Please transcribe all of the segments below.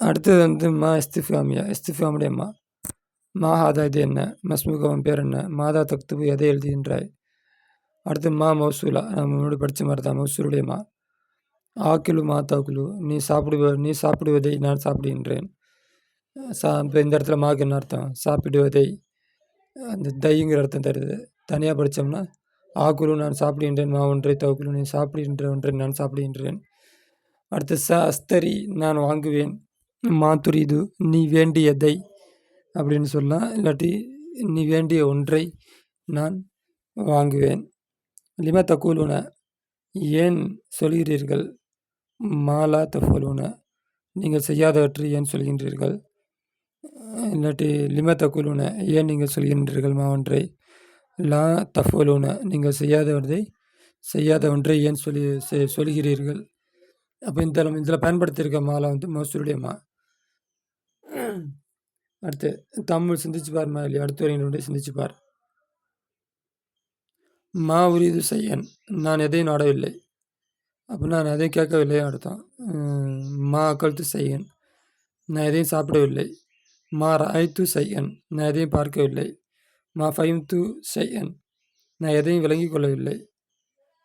அடுத்தது வந்து மா இஸ்திஃபாமியா, இஸ்திஃபாமுடைய மா. மா ஹாதா இது என்ன? மஸ்முக உன் பேர் என்ன? மாதா தக்துபு எதை எழுதுகின்றாய்? அடுத்து மா மௌசூலா, நம்ம முன்னாடி படித்த மாதிரி தான், மௌசூலுடைய மா. ஆக்கிலு மா தாக்குலு, நீ சாப்பிடுவதை நான் சாப்பிடுகின்றேன். இப்போ இந்த இடத்துல மாக்கு என்ன அர்த்தம்? சாப்பிடுவதை, அந்த தைங்கிற அர்த்தம் தருது. தனியாக படித்தோம்னா ஆக்குலு நான் சாப்பிடுகின்றேன், மா ஒன்றை தவக்குலு நீ சாப்பிடுகின்ற ஒன்றை நான் சாப்பிடுகின்றேன். அடுத்து அஸ்தரி நான் வாங்குவேன், மா துரிது நீ வேண்டியதை அப்படின்னு சொல்லலாம். இல்லாட்டி நீ வேண்டிய ஒன்றை நான் வாங்குவேன். லிம தக்கூலுன ஏன் சொல்கிறீர்கள்? மாலா தஃபலுன நீங்கள் செய்யாதவற்றை ஏன் சொல்கின்றீர்கள்? இல்லாட்டி லிம தக்கூலுன ஏன் நீங்கள் சொல்கின்றீர்கள் மா ஒன்றை? லா தஃபலுன நீங்கள் செய்யாத ஒன்றை ஏன் சொல்கிறீர்கள்? அப்போ இதில் பயன்படுத்தியிருக்க மாலா வந்து மௌசூலுடைய மா. அடுத்து தமிழ் சிந்திச்சு பார் மாதிரி அடுத்து வரையினுடைய சிந்திச்சு பார். மா உரிது செய்யன் நான் எதையும் நாடவில்லை. அப்போ நான் எதையும் கேட்கவில்லை அர்த்தம். மா அக்கழுத்து செய்யன் நான் எதையும் சாப்பிடவில்லை. மா ராய்த்து செய்யன் நான் எதையும் பார்க்கவில்லை. மா ஃபைம்து செய்யன் நான் எதையும் விளங்கி கொள்ளவில்லை.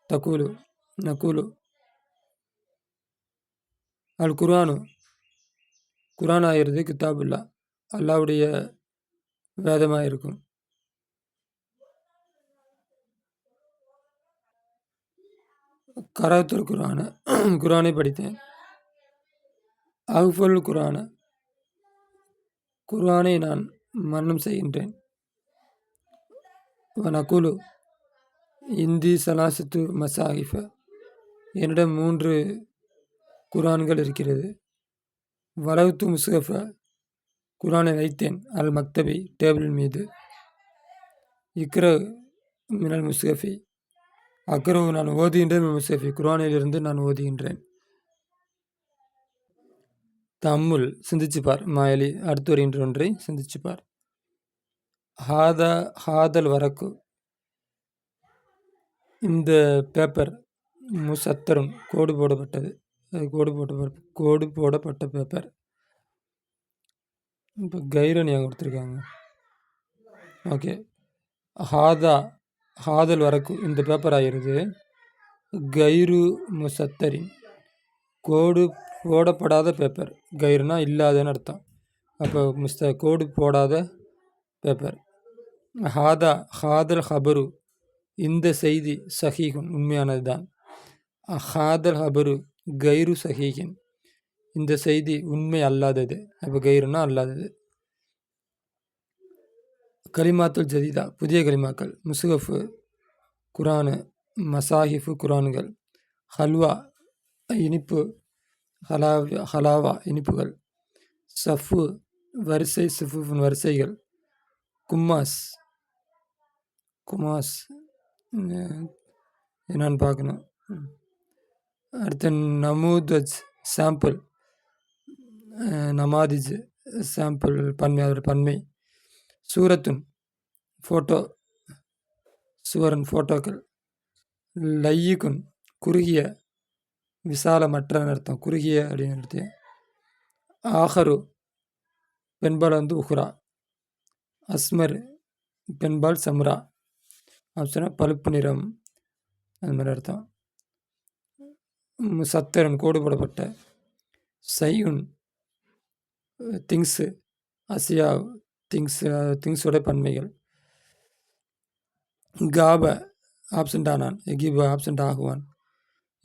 தக்கூலு நக்கூலு அல் குர்ஆனு குர்ஆன் ஆகிறது கிதாபுல்லா அல்லாவுடைய வேதமாக இருக்கும். கராத்துல் குர்ஆனை படித்தேன். அஃபுல் குர்ஆனை நான் மரணம் செய்கின்றேன். நகுலு இந்தி சலாசத்து மசாஹிஃப என்னிடம் 3 குர்ஆன்கள் இருக்கிறது. வலவுத்து முஸ்ஹஃப குர்ஆனை வைத்தேன். அல் மக்தபி டேபிள் மீது. இக்ர மினல் முஸ்ஹஃபி அக்ரவு நான் ஓதுகின்றேன். முஸ்ஹஃபி குர்ஆனிலிருந்து நான் ஓதுகின்றேன். தம்முல் சிந்திச்சுப்பார் மாயலி அடுத்து வருகின்ற ஒன்றை சிந்திச்சுப்பார். ஹாதல் வரக்கு இந்த பேப்பர் முசத்தரும் கோடு போடப்பட்டது. கோடு போடப்பட்ட பேப்பர். இப்போ கைரன் ஏன் கொடுத்துருக்காங்க? ஓகே, ஹாதல் வரக்கு இந்த பேப்பர் ஆகிறது. கைரு முசத்தரின் கோடு போடப்படாத பேப்பர். கைருனா இல்லாதன்னு அர்த்தம். அப்போ கோடு போடாத பேப்பர். ஹாதல் ஹபரு இந்த செய்தி சஹீகுன் உண்மையானது தான். ஹாதல் ஹபரு கைரு சஹீகின் இந்த செய்தி உண்மை அல்லாதது. அப்போ கைருனா அல்லாதது. கலிமாத்துல் ஜதீதா புதிய கலிமாக்கள். முஸ்ஹஃபு குர்ஆனு, மசாஹிஃபு குர்ஆன்கள், ஹல்வா இனிப்பு, ஹலாவா இனிப்புகள், சஃபு வரிசை, சிஃபுஃபுன் வரிசைகள், குமாஸ் என்னன்னு பார்க்கணும். அடுத்து நமூதஜ் சாம்பிள், நமாதிஜ் சாம்பிள் பன்மை, அதோட பன்மை. சூரத்துன் ஃபோட்டோ, சூரன் ஃபோட்டோக்கள். லையிகுன் குறுகிய, விசாலமற்ற அர்த்தம், குறுகிய அப்படின்னு அர்த்தம். ஆஹரு பெண்பால் வந்து உஹ்ரா. அஸ்மர் பெண்பால் சம்ரா. ஆப்ஷனா பழுப்பு நிறம் அது மாதிரி அர்த்தம். முசத்தரன் கோடு போடப்பட்ட. சையுன் திங்ஸு, அசியா திங்ஸோட பன்மைகள். காப ஆப்சண்ட் ஆனான், எகிப ஆப்சண்ட் ஆகுவான்.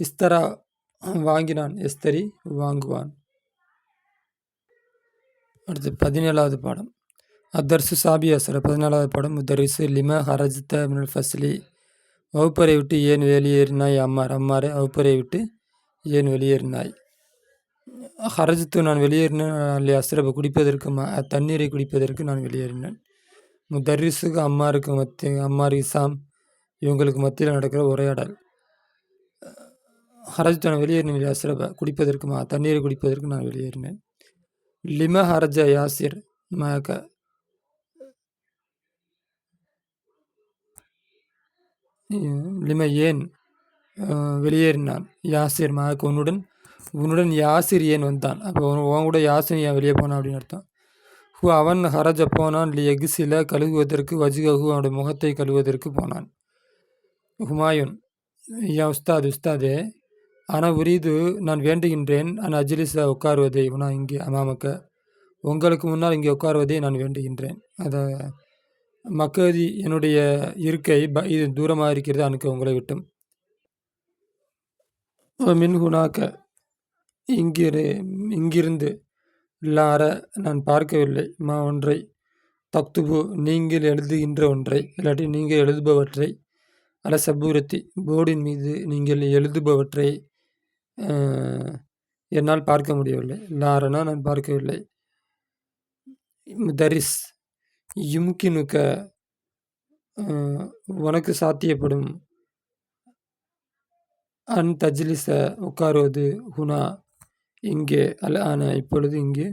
இஸ்தரா வாங்கினான், எஸ்தரி வாங்குவான். அடுத்து 17வது பாடம். அத்தர்சு சாபி அசர 14வது பாடம். முத்தரிசு லிம ஹரஜ்த மினல் ஃபஸ்லி வகுப்பறை விட்டு ஏன் வெளியேறினாய்? அம்மாரே வகுப்பறை விட்டு ஏன் வெளியேறினாய்? ஹரஜ்து நான் வெளியேறினேன். அல்லி அஸ்ரப குடிப்பதற்கு, தண்ணீரை குடிப்பதற்கு நான் வெளியேறினேன். முத்தரிசுக்கு அம்மார் இசாம் இவங்களுக்கு மத்தியில் நடக்கிற உரையாடல். ஹரஜ்து நான் வெளியேறினேன். அஸ்ரப குடிப்பதற்கு, தண்ணீரை குடிப்பதற்கு நான் வெளியேறினேன். லிம ஹரஜ யாசிர் மக லிம ஏன் வெளியேறினான்? யாசிர் மக உன்னுடன் உன்னுடன் யாசிர் ஏன் வந்தான்? அப்போ உன் கூட யாசின் ஏன் வெளியே போனான் அப்படின்னு அர்த்தம். அவன் ஹரஜ போனான் எகுசில கழுகுவதற்கு வஜ்கஹு அவனுடைய முகத்தை கழுவுவதற்கு போனான். ஹுமாயூன் யா உஸ்தாதே உரீது நான் வேண்டுகின்றேன் அஜ்லிஸ உட்காருவதை இங்கே அமாமக்க உங்களுக்கு முன்னால் இங்கே உட்காருவதை நான் வேண்டுகின்றேன். அதை மக்கதி என்னுடைய இருக்கை இது தூரமாக இருக்கிறது அனுக்கு உங்களை விட்டும். மின்ஹுனாக்க இங்கிருந்து லார நான் பார்க்கவில்லை ஒன்றை தக்துபு நீங்கள் எழுதுகின்ற ஒன்றை இல்லாட்டி நீங்கள் எழுதுபவற்றை அல சபூரத்தி போர்டின் மீது நீங்கள் எழுதுபவற்றை என்னால் பார்க்க முடியவில்லை. லாரனா நான் பார்க்கவில்லை. தரிஸ் யும்கினுக்க உனக்கு சாத்தியப்படும் அன் தஜ்லிஸ உட்காருவது ஹுனா இங்கே ஆன இப்பொழுது இங்கே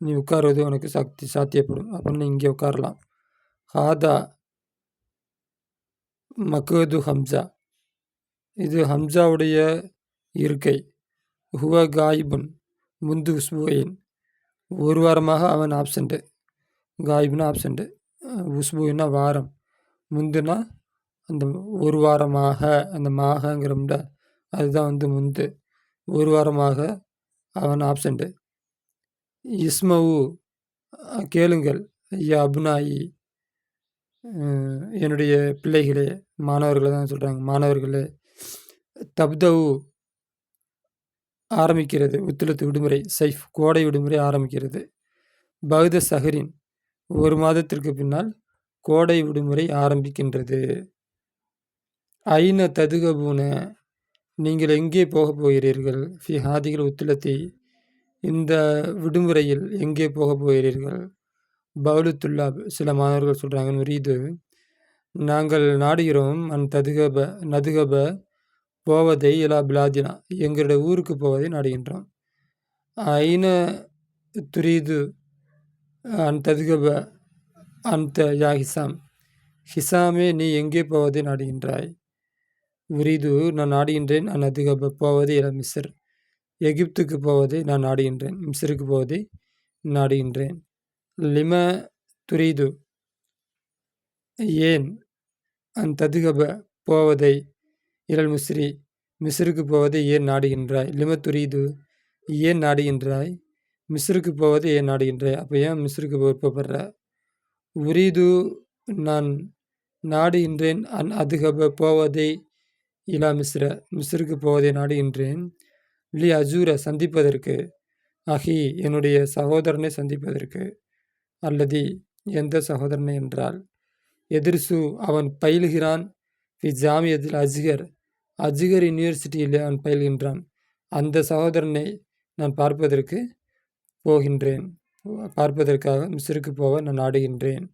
நீ உட்காருவது உனக்கு சாத்தியப்படும் அப்படின்னு இங்கே உட்காரலாம். ஹாதா மக்கது ஹம்சா இது ஹம்சாவுடைய இருக்கை. ஹுவ காயிபுன் முந்து உஸ்புயின் ஒரு வாரமாக அவன் ஆப்சண்ட்டு. காயிப்னா ஆப்சண்ட்டு, உஸ்புன்னா வாரம், முந்துனா அந்த ஒரு வாரமாக அந்த மாகங்கிறோம்ல அதுதான் முந்து. ஒரு வாரமாக அவன் ஆப்சண்ட்டு. இஸ்மவு கேளுங்கள் ஐயா அபுனாயி என்னுடைய பிள்ளைகளே மாணவர்களை தான் சொல்கிறாங்க. மாணவர்களே தப்தவு ஆரம்பிக்கிறது உத்துலத்து விடுமுறை சைஃப் கோடை விடுமுறை ஆரம்பிக்கிறது. பகுத சஹரின் ஒரு மாதத்திற்கு பின்னால் கோடை விடுமுறை ஆரம்பிக்கின்றது. ஐன ததுகபூன நீங்கள் எங்கே போகப் போகிறீர்கள்? ஃபி ஹாதிகள் உத்துலத்தை இந்த விடுமுறையில் எங்கே போகப் போகிறீர்கள்? பவுலுத்துல்லாப் சில மாணவர்கள் சொல்கிறாங்க நுரீது நாங்கள் நாடுகிறோம் நதுகப போவதை இலா பிலாதினா எங்களுடைய ஊருக்கு போவதை நாடுகின்றோம். ஐன துரீது ததுகப அந்த யா ஹிசாமே நீ எங்கே போவதை நாடுகின்றாய்? உரீது நான் நாடுகின்றேன் அதுகப போவதை இலா மிஸ்ர் எகிப்துக்கு போவதை நான் நாடுகின்றேன். மிஸ்ருக்கு போவதை நாடுகின்றேன். லிம துரீது ஏன் ததுகப போவதை இலல் மிஸ்ருக்கு போவதை ஏன் நாடுகின்றாய்? லிம துரீது ஏன் நாடுகின்றாய்? மிஸ்ருக்கு போவதை ஏன் நாடுகின்றாய்? அப்போ ஏன் மிஸ்ருக்கு விருப்பப்படுற? உரீது நான் நாடுகின்றேன் அதுகப போவதை இலா மிஸ்ருக்கு போவதை நாடுகின்றேன். லி அஜூர சந்திப்பதற்கு அஹி என்னுடைய சகோதரனை சந்திப்பதற்கு. அல்லது எந்த சகோதரனை என்றால் எதிர்சு அவன் பயில்கிறான். ஃபி ஜாமியத்தில் அஜ்கர் யூனிவர்சிட்டியில் அவன் பயில்கின்றான். அந்த சகோதரனை நான் பார்ப்பதற்காக மிஸ்ருக்கு போக நான் நாடுகின்றேன்.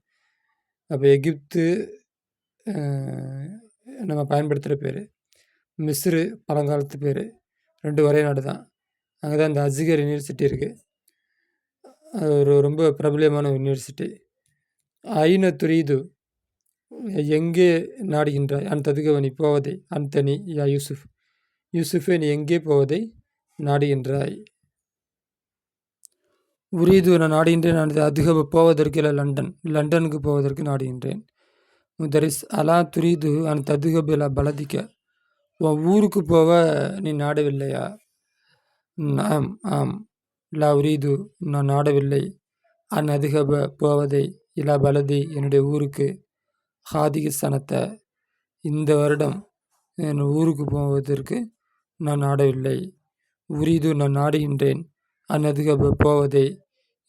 அப்போ எகிப்து நம்ம பயன்படுத்துகிற பேர், மிஸ்ரு பழங்காலத்து பேர், ரெண்டு ஒரே நாடு தான். அங்கே தான் இந்த அஜ்கர் யூனிவர்சிட்டி இருக்குது. அது ரொம்ப பிரபலியமான யூனிவர்சிட்டி. ஐன துரீது எங்கே நாடுகின்றாய்? ததுகவனி போவதை அன்தனி யா யூசுஃபே நீ எங்கே போவதை நாடுகின்றாய்? உரீது நான் நாடுகின்றேன் அதுகப போவதற்கு இல்லை லண்டனுக்கு போவதற்கு நாடுகின்றேன். முதரிஸ் அலா துரீது ததுகப இல்லா பலதிக்க உன் ஊருக்கு போக நீ நாடவில்லையா? ஆம் லா உரீது நான் நாடவில்லை அதுகப போவதை இலா பலதி என்னுடைய ஊருக்கு. ஹாதிக சனத்தை இந்த வருடம் என் ஊருக்கு போவதற்கு நான் நாடவில்லை. உரீது நான் நாடுகின்றேன் அதுகப போவதை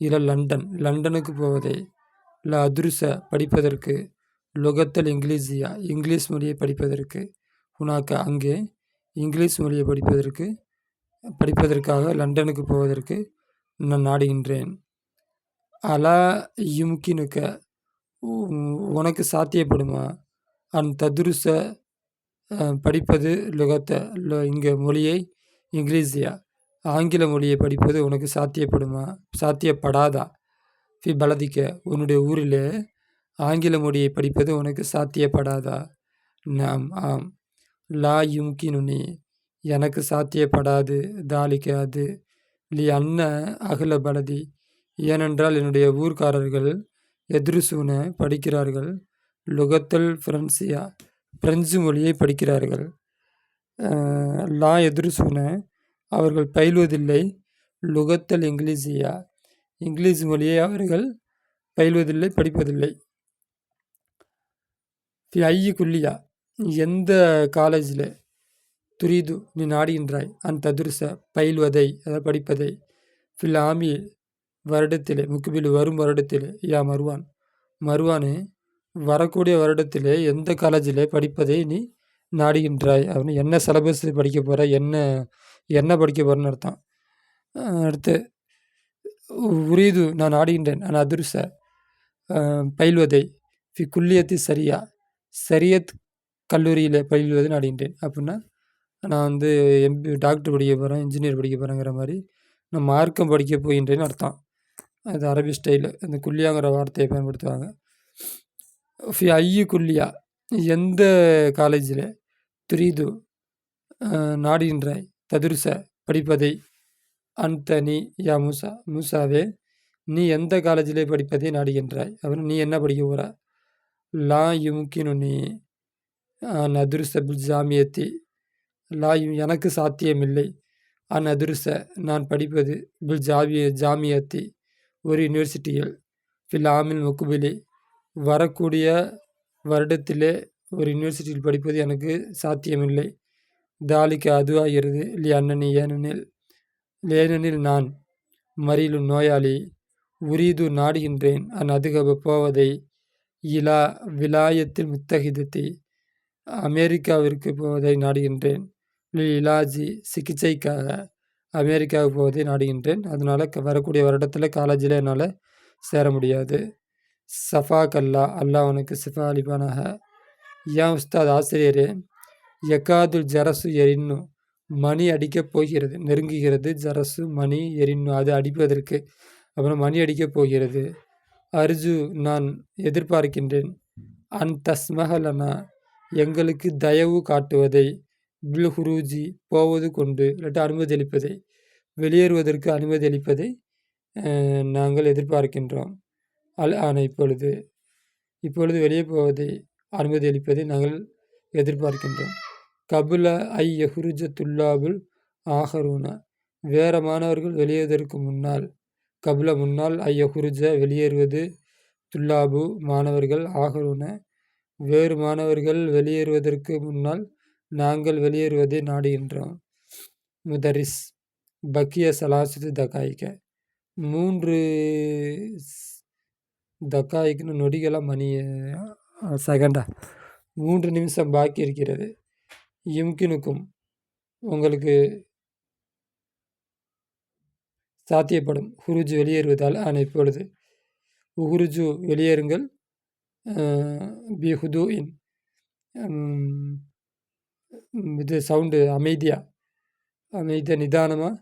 இல லண்டனுக்கு போவதை. ல அதுருச படிப்பதற்கு லொகத்தல் இங்கிலீஷியா இங்கிலீஷ் மொழியை படிப்பதற்கு. உனாக்க அங்கே இங்கிலீஷ் மொழியை படிப்பதற்காக லண்டனுக்கு போவதற்கு நான் நாடுகின்றேன். அலா யும்கினுக்க உனக்கு சாத்தியப்படுமா? ததுருச படிப்பது லுகத்தை இங்கே மொழியை இங்கிலீஷியா ஆங்கில மொழியை படிப்பது உனக்கு சாத்தியப்படுமா? சாத்தியப்படாதா? ஃபி பலதிக்க உன்னுடைய ஊரிலே ஆங்கில மொழியை படிப்பது உனக்கு சாத்தியப்படாதா? ஆம் லா யும்கினுனி எனக்கு சாத்தியப்படாது. தாலிக்க அது. லி அன்ன அகல பலதி. ஏனென்றால் என்னுடைய ஊர்க்காரர்கள் எத்ருசூன படிக்கிறார்கள். லுகத்தல் ஃப்ரென்சியா பிரெஞ்சு மொழியை படிக்கிறார்கள். லா எத்ருசூன அவர்கள் பயில்வதில்லை. லுகத்தல் இங்கிலீசியா இங்கிலீஷ் மொழியை அவர்கள் பயில்வதில்லை, படிப்பதில்லை. ஐயு குல்லியா எந்த காலேஜில் துரிது நீ நாடுகின்றாய் ததுருச பயில்வதை அதாவது படிப்பதை ஃபில் ஆமி வருடத்திலே முக்குபில் வரும் வருடத்திலே யா மருவான் மருவானே வரக்கூடிய வருடத்திலே எந்த காலேஜில் படிப்பதை நீ நாடுகின்றாய் அப்படின்னு என்ன சிலபஸ் படிக்க போகிற என்ன படிக்க போகிறேன்னு அர்த்தம். அடுத்து உரியது நான் நாடுகின்றேன் ஆனால் அதிருச பயில்வதை ஃபி குல்லியத்தி சரியா சரியத் கல்லூரியில் பயில்வதை நாடுகின்றேன். அப்படின்னா நான் டாக்டர் படிக்க போகிறேன், இன்ஜினியர் படிக்க போகிறேங்கிற மாதிரி நான் மார்க்கம் படிக்க போகின்றேன்னு அர்த்தம். அது அரபி ஸ்டைலு அந்த குல்லியாங்கிற வார்த்தையை பயன்படுத்துவாங்க. ஃபி ஐயு குல்லியா எந்த காலேஜில் துரிது நாடுகின்றாய் ததுருச படிப்பதை நீ யா மூசா மூசாவே நீ எந்த காலேஜில் படிப்பதை நாடுகின்றாய் அப்படின்னு நீ என்ன படிக்க போகிற. லா யுமுக்கினு நீ நதுருச பில் ஜாமியத்தி லா எனக்கு சாத்தியமில்லை. அதிருச நான் படிப்பது பில் ஜாமியத்தி ஒரு யூனிவர்சிட்டியில் ஃபில் ஆமில் முக்குபிலி வரக்கூடிய வருடத்திலே ஒரு யூனிவர்சிட்டியில் படிப்பது எனக்கு சாத்தியமில்லை. தாலிக்கு அதுவாகிறது லி அண்ணனி ஏனெனில் நான் மறியலு நோயாளி உரிது நாடுகின்றேன் அதுகப போவதை இலா விலாயத்தில் முத்தகிதத்தை அமெரிக்காவிற்கு போவதை நாடுகின்றேன். இலாஜி சிகிச்சைக்காக அமெரிக்காவுக்கு போவதை நாடுகின்றேன். அதனால் வரக்கூடிய வருடத்தில் காலேஜில் என்னால் சேர முடியாது. சஃபா கல்லா அல்லாஹ் உனக்கு சிஃபா அலிபானாக. ஏன் உஸ்தாத் ஆசிரியரே எக்காதுல் ஜரசு எரின்னு மணி அடிக்கப் போகிறது நெருங்குகிறது. ஜரசு மணி எரின்னு அது அடிப்பதற்கு அப்புறம் மணி அடிக்கப் போகிறது. அர்ஜு நான் எதிர்பார்க்கின்றேன். தஸ்மஹலனா எங்களுக்கு தயவு காட்டுவதை பில் ஹுரூஜி போவது கொண்டு இல்லாட்டி அனுமதி அளிப்பதை வெளியேறுவதற்கு அனுமதி அளிப்பதை நாங்கள் எதிர்பார்க்கின்றோம். ஆனால் இப்பொழுது வெளியே போவதை அனுமதி அளிப்பதை நாங்கள் எதிர்பார்க்கின்றோம். கபுல ஐ யஹுருஜ துல்லாபுல் ஆஹரூன வேற மாணவர்கள் வெளியேறுவதற்கு முன்னால் முன்னால் ஐ யஹுருஜ வெளியேறுவது துல்லாபு மாணவர்கள் ஆஹரூன வேறு மாணவர்கள் வெளியேறுவதற்கு முன்னால் நாங்கள் வெளியேறுவதை நாடுகின்றோம். முதரிஸ் பக்கிய சலாசத்து தக்காய்க்க 3 தக்காய்க்குன்னு நொடிகளாக மணி செகண்டா 3 நிமிஷம் பாக்கி இருக்கிறது. யும்கினுக்கும் உங்களுக்கு சாத்தியப்படும் ஹுருஜு வெளியேறுவதால் இப்பொழுது உஹுருஜு வெளியேறுங்கள் பிஹுது இன் இது சவுண்டு அமைதியாக நிதானமாக